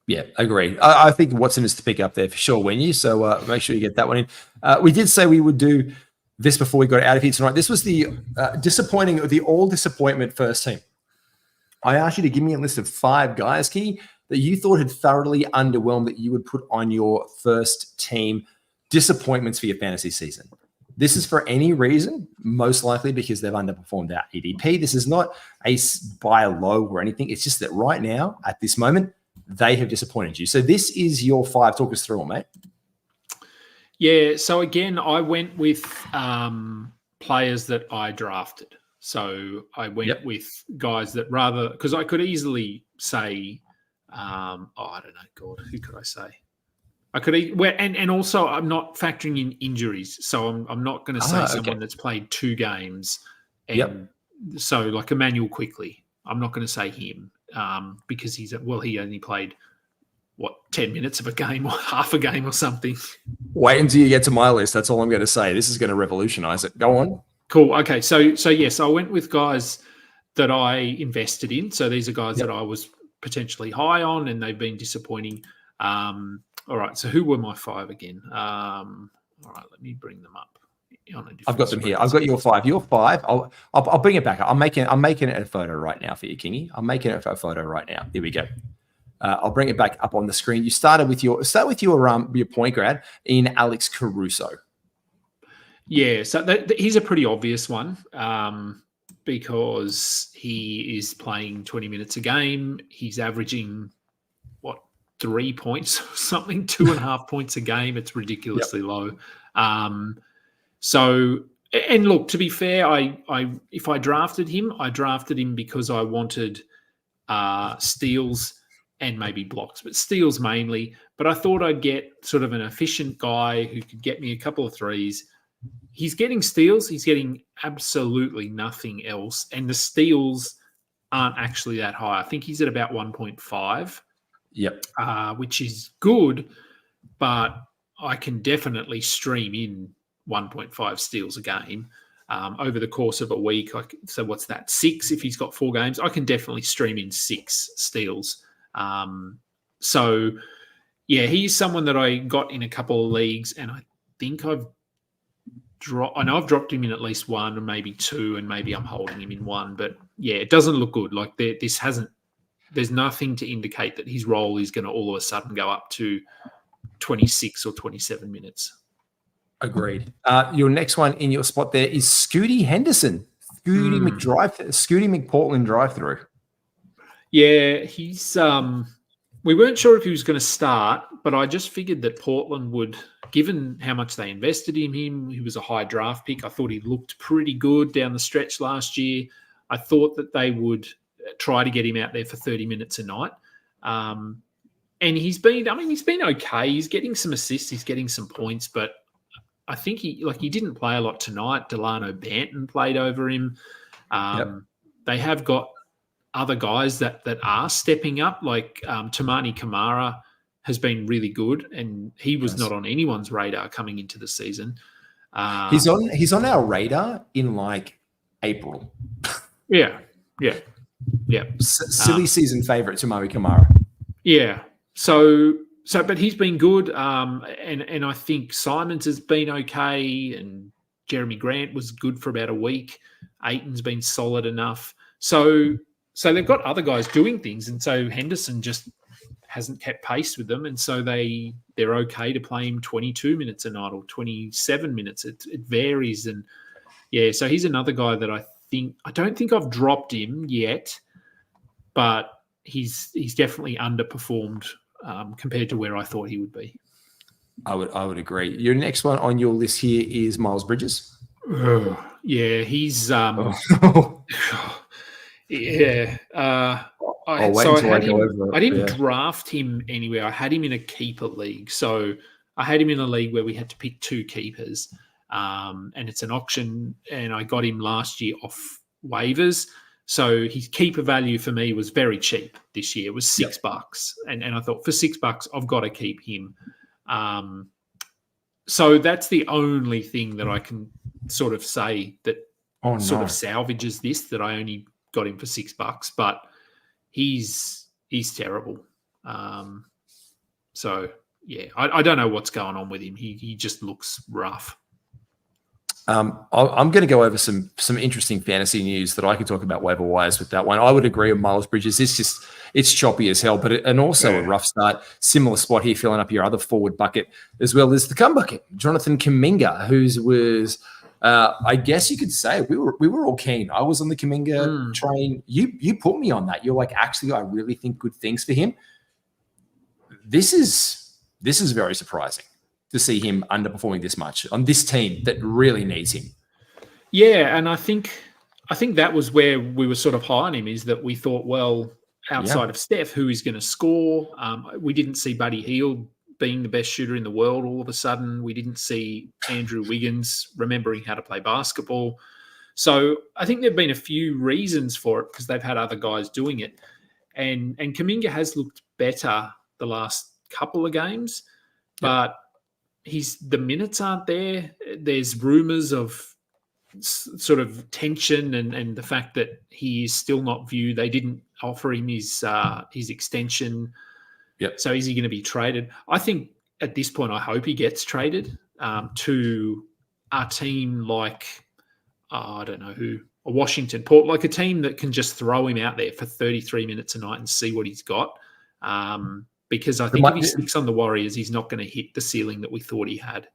Yeah, agreed. I think Watson is to pick up there for sure, Wendy. So make sure you get that one in. We did say we would do this before we got out of here tonight. This was the all disappointment first team. I asked you to give me a list of 5 guys, Key, that you thought had thoroughly underwhelmed that you would put on your first team disappointments for your fantasy season. This is for any reason, most likely because they've underperformed our ADP. This is not a buy low or anything. It's just that right now, at this moment, they have disappointed you. So this is your 5. Talk us through them, mate. Yeah, so again, I went with players that I drafted. So I went with guys that because I could easily say I don't know. God, who could I say? I could, and also I'm not factoring in injuries, so I'm not going to say someone that's played 2 games, and so like Emmanuel Quickly. I'm not going to say him because he only played 10 minutes of a game or half a game or something. Wait until you get to my list. That's all I'm going to say. This is going to revolutionize it. Go on. Cool. Okay, so yes, I went with guys that I invested in. So these are guys that I was potentially high on, and they've been disappointing. All right, so who were my 5 again? All right, let me bring them up. I've got them here. I've got your 5. Your 5. I'll bring it back up. I'm making it a photo right now for you, Kingy. I'm making it a photo right now. Here we go. I'll bring it back up on the screen. You start with your point guard in Alex Caruso. Yeah, so he's a pretty obvious one because he is playing 20 minutes a game. He's averaging 3 points or something, 2.5 points a game. It's ridiculously low. So, and look, to be fair, if I drafted him because I wanted steals and maybe blocks, but steals mainly. But I thought I'd get sort of an efficient guy who could get me a couple of threes. He's getting steals. He's getting absolutely nothing else. And the steals aren't actually that high. I think he's at about 1.5. Yep. Which is good, but I can definitely stream in 1.5 steals a game over the course of a week. So what's that? 6 if he's got 4 games. I can definitely stream in 6 steals. So yeah, he's someone that I got in a couple of leagues, and I think I've dropped him in at least 1 or maybe 2, and maybe I'm holding him in 1. But yeah, it doesn't look good. Like there's nothing to indicate that his role is going to all of a sudden go up to 26 or 27 minutes. Agreed. Your next one in your spot there is Scooty Henderson. Scooty McPortland drive-through. Yeah, he's we weren't sure if he was going to start, but I just figured that Portland would, given how much they invested in him, he was a high draft pick. I thought he looked pretty good down the stretch last year. I thought that they would try to get him out there for 30 minutes a night. And he's been okay. He's getting some assists. He's getting some points, but I think he didn't play a lot tonight. Delano Banton played over him. They have got other guys that are stepping up, like Tamani Kamara has been really good, and he was not on anyone's radar coming into the season. He's on our radar in like April. Yeah. Silly season favorite, Tamari Kamara. Yeah. So, but he's been good, and I think Simons has been okay, and Jeremy Grant was good for about a week. Aiton's been solid enough. So they've got other guys doing things, and so Henderson just hasn't kept pace with them, and so they're okay to play him 22 minutes a night or 27 minutes. It varies, and yeah, so he's another guy that I don't think I've dropped him yet, but he's definitely underperformed compared to where I thought he would be. I would agree. Your next one on your list here is Miles Bridges. Yeah, he's yeah. I didn't draft him anywhere. I had him in a keeper league. So I had him in a league where we had to pick 2 keepers. And it's an auction, and I got him last year off waivers. So his keeper value for me was very cheap this year. It was $6. And I thought, for $6, I've got to keep him. So that's the only thing that I can sort of say that sort of salvages this, that I only got him for $6, but he's terrible. So yeah, I don't know what's going on with him. He just looks rough. I'm going to go over some interesting fantasy news that I could talk about waiver wires with that one. I would agree with Miles Bridges. It's choppy as hell, but a rough start. Similar spot here, filling up your other forward bucket as well as the cum bucket. Jonathan Kuminga, whose was I guess you could say we were all keen. I was on the Kuminga train. You put me on that. You're like, actually, I really think good things for him. This is very surprising to see him underperforming this much on this team that really needs him. Yeah, and I think that was where we were sort of high on him, is that we thought, well, outside of Steph, who is going to score. We didn't see Buddy Hield being the best shooter in the world all of a sudden. We didn't see Andrew Wiggins remembering how to play basketball. So I think there have been a few reasons for it because they've had other guys doing it. And Kuminga has looked better the last couple of games, but the minutes aren't there. There's rumors of sort of tension and the fact that he is still not viewed. They didn't offer him his extension. Yep. So is he going to be traded? I think at this point, I hope he gets traded to a team like, I don't know who, a Washington, Port, like a team that can just throw him out there for 33 minutes a night and see what he's got. Because I think if he sticks on the Warriors, he's not going to hit the ceiling that we thought he had.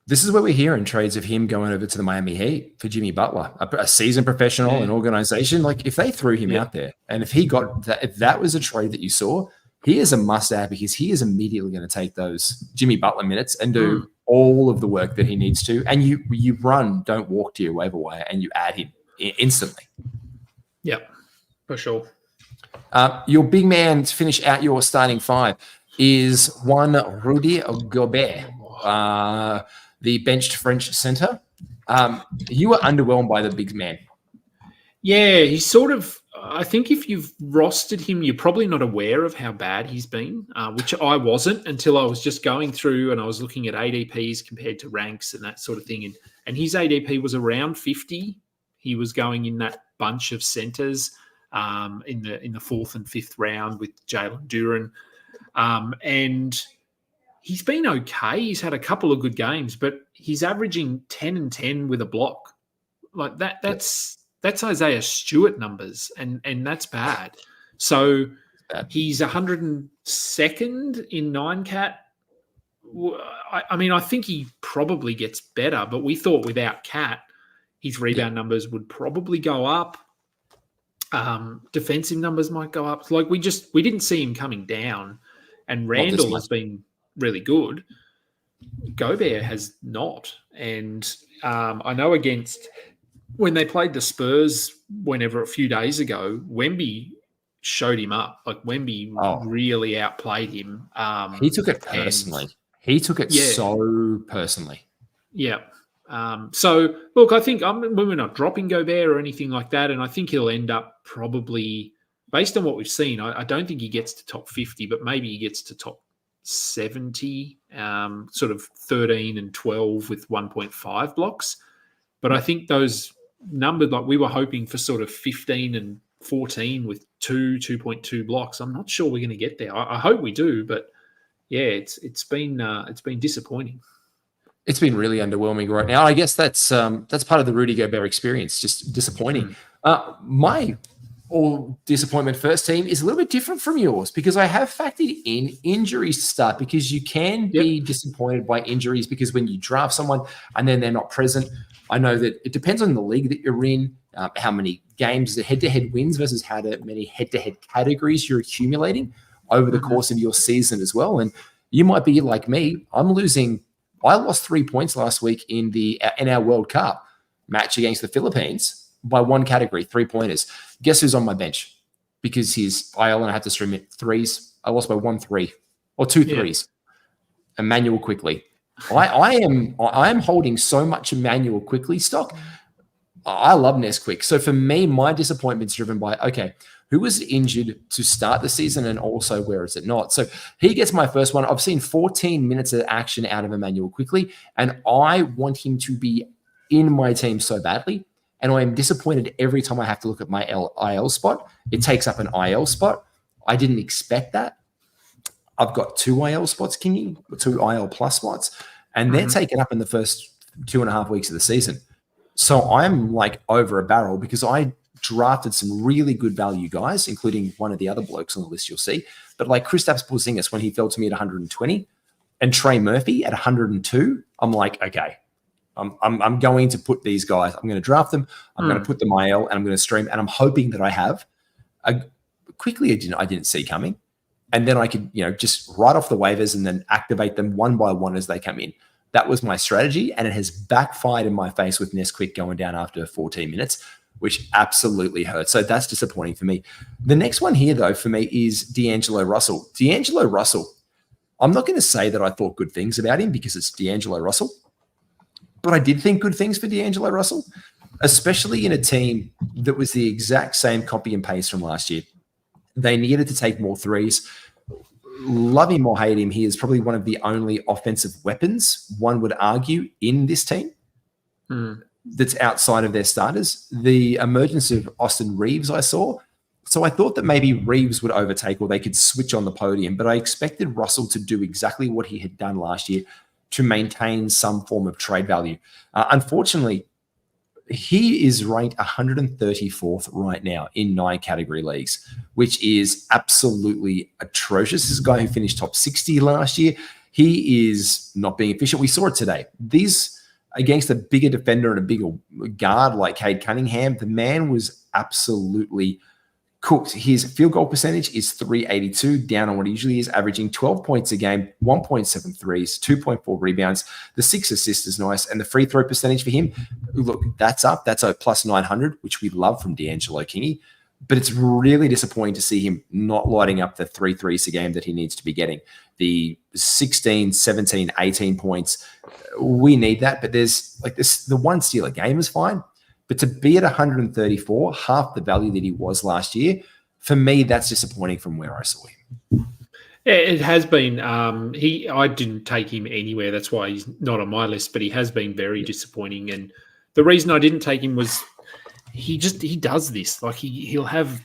This is what we're hearing trades of him going over to the Miami Heat for Jimmy Butler, a seasoned professional, an organization. Like if they threw him out there and if he got that, if that was a trade that you saw, he is a must-have because he is immediately going to take those Jimmy Butler minutes and do all of the work that he needs to. And you run, don't walk to your waiver wire, and you add him instantly. Yeah, for sure. Your big man to finish out your starting five is one Rudy Gobert, the benched French center. You were underwhelmed by the big man. Yeah, he's sort of, I think if you've rostered him, you're probably not aware of how bad he's been, which I wasn't until I was just going through and I was looking at ADPs compared to ranks and that sort of thing. And his ADP was around 50. He was going in that bunch of centers in the fourth and fifth round with Jalen Duren. And he's been okay. He's had a couple of good games, but he's averaging 10 and 10 with a block. Like that's Isaiah Stewart numbers, and that's bad. So he's 102nd in 9-cat. I mean, I think he probably gets better, but we thought without Cat, his rebound numbers would probably go up. Defensive numbers might go up. Like we didn't see him coming down, and Randall has been really good. Gobert has not. And I know when they played the Spurs a few days ago, Wemby showed him up. Like Wemby really outplayed him. He took it personally. He took it so personally. Yeah. So, look, I think we're not dropping Gobert or anything like that, and I think he'll end up probably, based on what we've seen, I don't think he gets to top 50, but maybe he gets to top 70, sort of 13 and 12 with 1.5 blocks. But I think those numbers, like we were hoping for sort of 15 and 14 with 2.2 blocks. I'm not sure we're going to get there. I hope we do, but yeah, it's been disappointing. It's been really underwhelming right now. I guess that's part of the Rudy Gobert experience, just disappointing. My disappointment first team is a little bit different from yours because I have factored in injuries to start because you can be disappointed by injuries because when you draft someone and then they're not present, I know that it depends on the league that you're in, how many games, the head-to-head wins versus how many head-to-head categories you're accumulating over the course of your season as well. And you might be like me. I lost 3 points last week in our World Cup match against the Philippines by one category, 3-pointers. Guess who's on my bench? Because he's IL and I had to stream it threes. I lost by 1 3 or 2 threes. Emmanuel Quickly. I am holding so much Emmanuel Quickly stock. I love Nesquick. So for me, my disappointment's driven by, who was injured to start the season and also where is it not? So he gets my first one. I've seen 14 minutes of action out of Emmanuel Quickly, and I want him to be in my team so badly. And I am disappointed every time I have to look at my IL spot. It takes up an IL spot. I didn't expect that. I've got 2 IL spots, Kingy, 2 IL plus spots, and they're taken up in the first 2.5 weeks of the season. So I'm like over a barrel because I drafted some really good value guys, including one of the other blokes on the list you'll see. But like Kristaps Porzingis, when he fell to me at 120, and Trey Murphy at 102, I'm like, okay, I'm going to put these guys. I'm going to draft them. I'm going to put them IL, and I'm going to stream. And I'm hoping that I have quickly. I didn't see coming. And then I could, just write off the waivers and then activate them one by one as they come in. That was my strategy, and it has backfired in my face with Nesquick going down after 14 minutes. which absolutely hurts. So that's disappointing for me. The next one here, though, for me is D'Angelo Russell. D'Angelo Russell, I'm not going to say that I thought good things about him because it's D'Angelo Russell, but I did think good things for D'Angelo Russell, especially in a team that was the exact same copy and paste from last year. They needed to take more threes. Love him or hate him, he is probably one of the only offensive weapons, one would argue, in this team that's outside of their starters. The emergence of Austin Reeves I saw. So I thought that maybe Reeves would overtake or they could switch on the podium, but I expected Russell to do exactly what he had done last year to maintain some form of trade value. Unfortunately, he is ranked 134th right now in 9 category leagues, which is absolutely atrocious. This is a guy who finished top 60 last year. He is not being efficient. We saw it today. These against a bigger defender and a bigger guard like Cade Cunningham, the man was absolutely cooked. His field goal percentage is .382, down on what he usually is, averaging 12 points a game, 1.7 threes, 2.4 rebounds. The 6 assists is nice. And the free throw percentage for him, look, that's up. That's a plus 900, which we love from D'Angelo Kingy. But it's really disappointing to see him not lighting up the 3 threes a game that he needs to be getting. The 16, 17, 18 points, we need that. But there's like this, the 1 steal a game is fine. But to be at 134, half the value that he was last year, for me, that's disappointing from where I saw him. Yeah, it has been. I didn't take him anywhere. That's why he's not on my list. But he has been very disappointing. And the reason I didn't take him was he does this. Like he'll have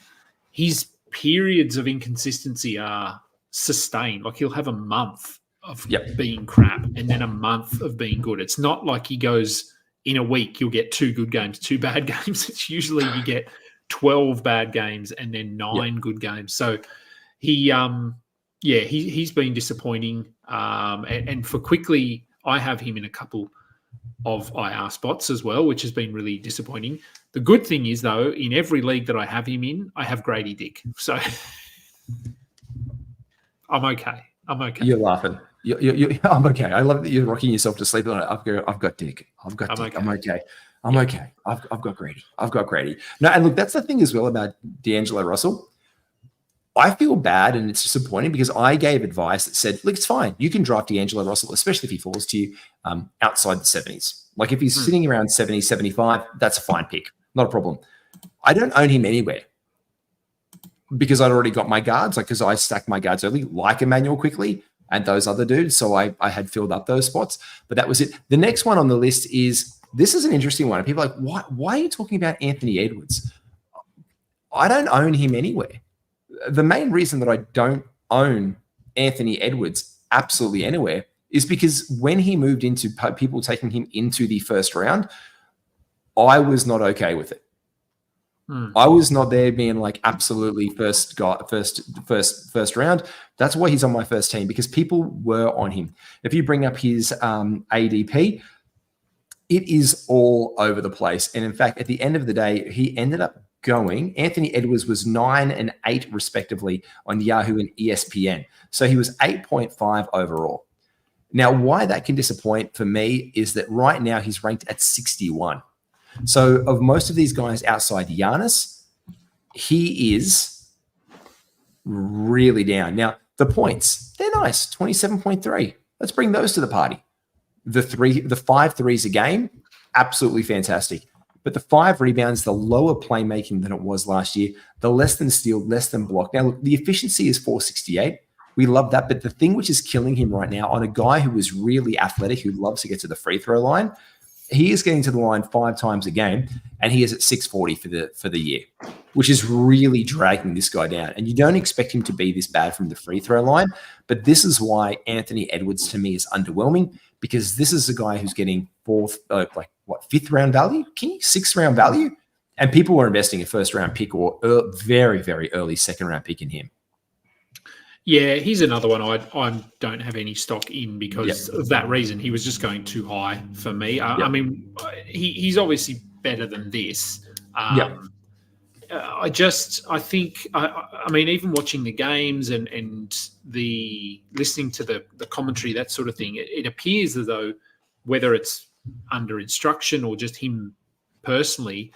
his periods of inconsistency are sustained. Like he'll have a month of being crap and then a month of being good. It's not like he goes, in a week, you'll get 2 good games, 2 bad games. It's usually you get 12 bad games and then 9 good games. So he's been disappointing. And for quickly, I have him in a couple of IR spots as well, which has been really disappointing. The good thing is, though, in every league that I have him in, I have Grady Dick. So I'm okay. You're laughing. I'm okay. I love that you're rocking yourself to sleep on it. I've got Dick. I've got Dick. I'm okay. I'm okay. I've got Grady. No, and look, that's the thing as well about D'Angelo Russell. I feel bad and it's disappointing because I gave advice that said, look, it's fine. You can draft D'Angelo Russell, especially if he falls to you outside the 70s. Like if he's sitting around 70, 75, that's a fine pick. Not a problem. I don't own him anywhere because I'd already got my guards, like because I stacked my guards early, like Emmanuel Quickly and those other dudes. So I had filled up those spots, but that was it. The next one on the list is, this is an interesting one. People are like, why are you talking about Anthony Edwards? I don't own him anywhere. The main reason that I don't own Anthony Edwards absolutely anywhere is because when he moved into people taking him into the first round, I was not okay with it. I was not there being like absolutely first round. That's why he's on my first team, because people were on him. If you bring up his ADP, it is all over the place. And in fact, at the end of the day, he ended up going. Anthony Edwards was 9 and 8 respectively on Yahoo and ESPN. So he was 8.5 overall. Now, why that can disappoint for me is that right now he's ranked at 61. So of most of these guys outside Giannis, he is really down. Now, the points, they're nice, 27.3. Let's bring those to the party. The 5 threes a game, absolutely fantastic. But the 5 rebounds, the lower playmaking than it was last year, the less than steal, less than block. Now, look, the efficiency is 468. We love that. But the thing which is killing him right now, on a guy who is really athletic, who loves to get to the free throw line, he is getting to the line 5 times a game, and he is at 640 for the year, which is really dragging this guy down. And you don't expect him to be this bad from the free throw line, but this is why Anthony Edwards to me is underwhelming, because this is a guy who's getting 5th round value, 6th round value, and people were investing a first round pick or very, very early second round pick in him. Yeah, he's another one I don't have any stock in because of that reason. He was just going too high for me. I mean, he's obviously better than this. I mean, even watching the games and the listening to the commentary, that sort of thing, it appears as though whether it's under instruction or just him personally,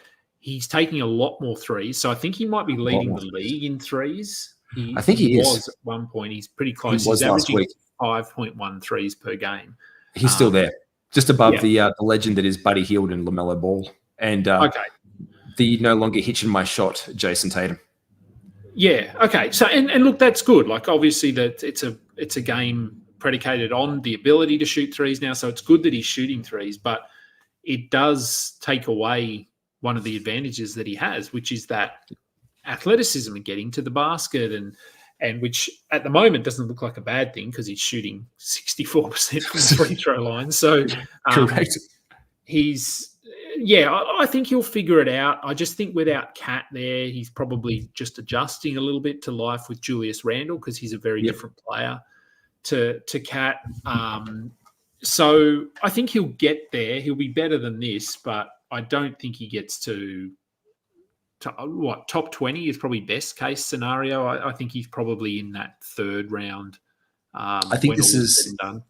he's taking a lot more threes. So I think he might be leading the league in threes. I think he was is. at one point. He's pretty close. He was He's last averaging week. 5.1 threes per game. He's still there, just above yeah. the legend that is Buddy Hield and LaMelo Ball, and the no longer hitching my shot, Jason Tatum. Yeah. Okay. So and look, that's good. Like obviously that it's a game predicated on the ability to shoot threes now. So it's good that he's shooting threes, but it does take away one of the advantages that he has, which is that athleticism and getting to the basket and which at the moment doesn't look like a bad thing because he's shooting 64% from the free throw line. So correct. I think he'll figure it out. I just think without Cat there, he's probably just adjusting a little bit to life with Julius Randle because he's a very different player to Cat. So I think he'll get there. He'll be better than this, but I don't think he gets to top 20 is probably best case scenario. I think he's probably in that third round. I think this is done.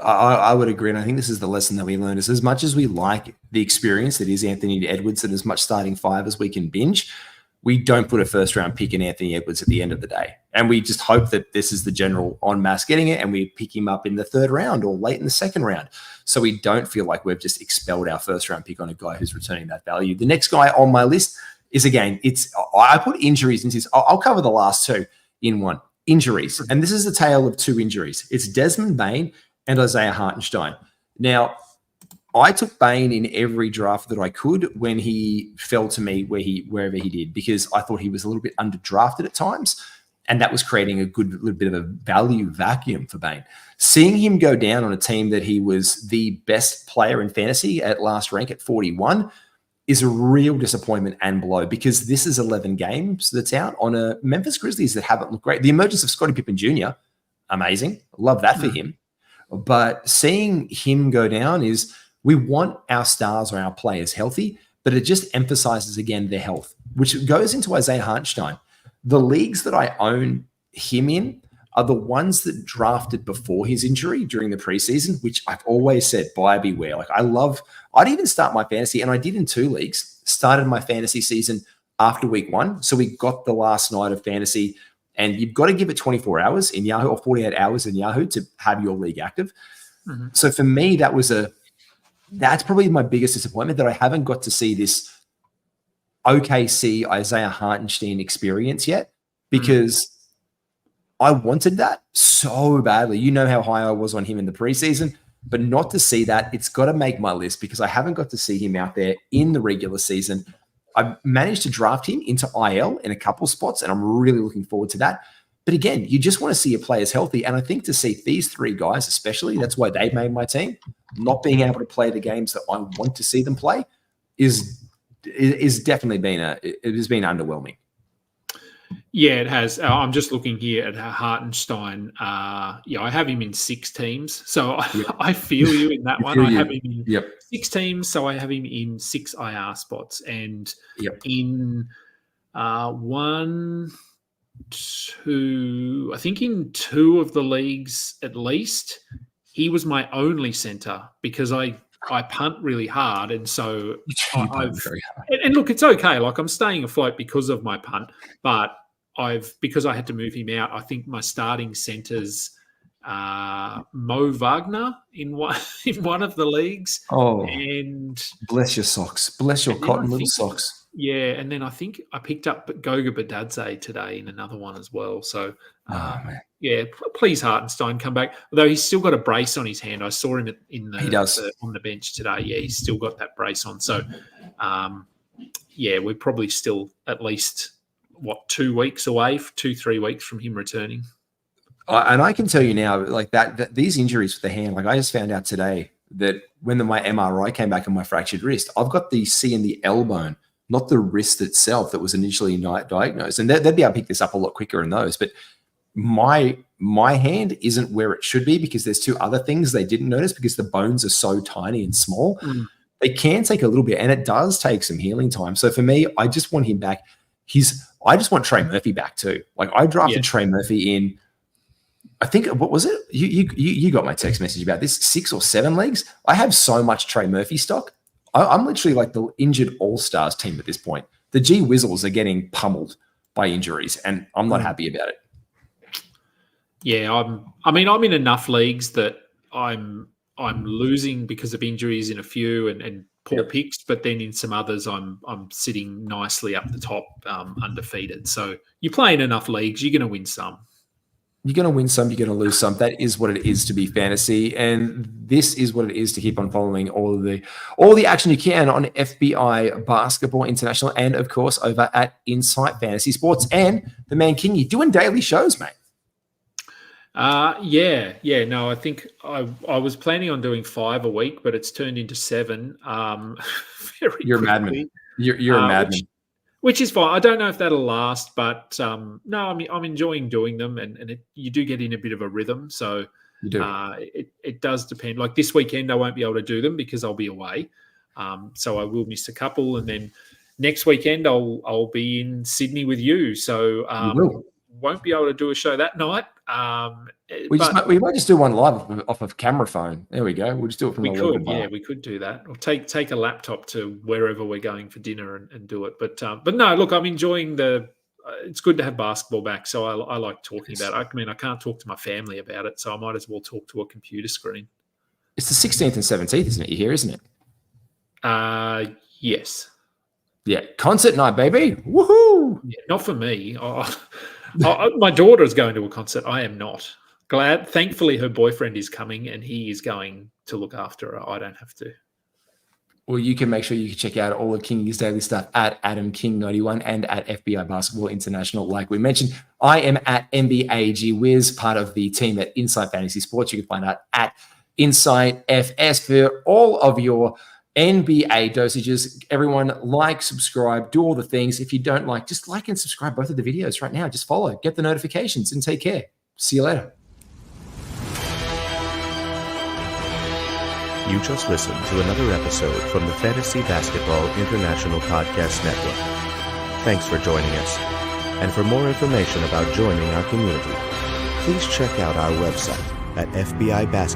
I would agree, and I think this is the lesson that we learned: is as much as we like the experience that is Anthony Edwards and as much starting five as we can binge, we don't put a first round pick in Anthony Edwards at the end of the day, and we just hope that this is the general en masse getting it, and we pick him up in the third round or late in the second round, so we don't feel like we've just expelled our first round pick on a guy who's returning that value. The next guy on my list is, again, I put injuries into this. I'll cover the last two in one. Injuries, and this is the tale of two injuries. It's Desmond Bane and Isaiah Hartenstein. Now, I took Bane in every draft that I could when he fell to me wherever he did, because I thought he was a little bit underdrafted at times, and that was creating a good little bit of a value vacuum for Bane. Seeing him go down on a team that he was the best player in fantasy at last rank at 41 is a real disappointment and blow, because this is 11 games that's out on a Memphis Grizzlies that haven't looked great. The emergence of Scottie Pippen Jr., amazing. Love that for him. But seeing him go down is, we want our stars or our players healthy, but it just emphasizes again their health, which goes into Isaiah Hartenstein. The leagues that I own him in are the ones that drafted before his injury during the preseason, which I've always said, buyer beware. Like I'd even start my fantasy, and I did in 2 leagues, started my fantasy season after week 1. So we got the last night of fantasy, and you've got to give it 24 hours in Yahoo or 48 hours in Yahoo to have your league active. Mm-hmm. So for me, that's probably my biggest disappointment, that I haven't got to see this OKC Isaiah Hartenstein experience yet, because I wanted that so badly. You know how high I was on him in the preseason, but not to see that, it's got to make my list, because I haven't got to see him out there in the regular season. I've managed to draft him into IL in a couple spots, and I'm really looking forward to that. But again, you just want to see your players healthy. And I think to see these 3 guys, especially, that's why they made my team, not being able to play the games that I want to see them play is definitely been underwhelming. Yeah, it has. I'm just looking here at Hartenstein. I have him in 6 teams. So I feel you in that one. I have him in 6 teams. So I have him in 6 IR spots. And in 1, 2, I think in 2 of the leagues at least, he was my only center, because I punt really hard, and so and look, it's okay. Like, I'm staying afloat because of my punt, but because I had to move him out, I think my starting centers, Mo Wagner in one of the leagues. Oh, and bless your socks, bless your cotton little socks. Yeah, and then I think I picked up Goga Badadze today in another one as well. So, please Hartenstein come back. Although he's still got a brace on his hand. I saw him on the bench today. Yeah, he's still got that brace on. So, we're probably still at least 2 weeks away, 2-3 weeks from him returning. And I can tell you now, like that these injuries with the hand, like I just found out today that when my MRI came back on my fractured wrist, I've got the C in the L bone, not the wrist itself that was initially diagnosed. And they'd be able to pick this up a lot quicker in those. But my hand isn't where it should be, because there's 2 other things they didn't notice, because the bones are so tiny and small. They can take a little bit, and it does take some healing time. So for me, I just want him back. I just want Trey Murphy back too. Like, I drafted Trey Murphy in, I think, what was it? You got my text message about this, 6 or 7 leagues. I have so much Trey Murphy stock. I'm literally like the injured all-stars team at this point. The G Wizzles are getting pummeled by injuries, and I'm not happy about it. Yeah, I'm in enough leagues that I'm losing because of injuries in a few and poor picks, but then in some others I'm sitting nicely up the top, undefeated. So you play in enough leagues, you're going to win some. You're going to win some, you're going to lose some. That is what it is to be fantasy, and this is what it is to keep on following all the action you can on FBI Basketball International, and of course over at Insight Fantasy Sports. And the man Kingy doing daily shows, mate. No, I think I was planning on doing 5 a week, but it's turned into 7. You're a madman. You're a madman. Which is fine. I don't know if that'll last, but no, I'm enjoying doing them, and you do get in a bit of a rhythm. So you do. It does depend. Like this weekend, I won't be able to do them because I'll be away. So I will miss a couple, and then next weekend I'll be in Sydney with you. So won't be able to do a show that night. We might just do one live off of camera phone. There we go. We'll just do it from we could do that, or take a laptop to wherever we're going for dinner and do it. But no, look, I'm enjoying it's good to have basketball back, so I like talking about it. I mean, I can't talk to my family about it, so I might as well talk to a computer screen. It's the 16th and 17th, isn't it? You're here, isn't it? Yes. Yeah, concert night, baby. Woohoo! Yeah, not for me. My daughter is going to a concert. I am not. Glad. Thankfully, her boyfriend is coming, and he is going to look after her. I don't have to. Well, you can make sure you can check out all of Kingy's daily stuff at AdamKing91 and at FBI Basketball International. Like we mentioned, I am at MBAG Wiz, part of the team at Insight Fantasy Sports. You can find out at Insight FS for all of your NBA dosages. Everyone, like, subscribe, do all the things. If you don't like, just like and subscribe both of the videos right now. Just follow, get the notifications, and take care. See you later. You just listened to another episode from the Fantasy Basketball International Podcast Network. Thanks for joining us. And for more information about joining our community, please check out our website at FBI Basketball.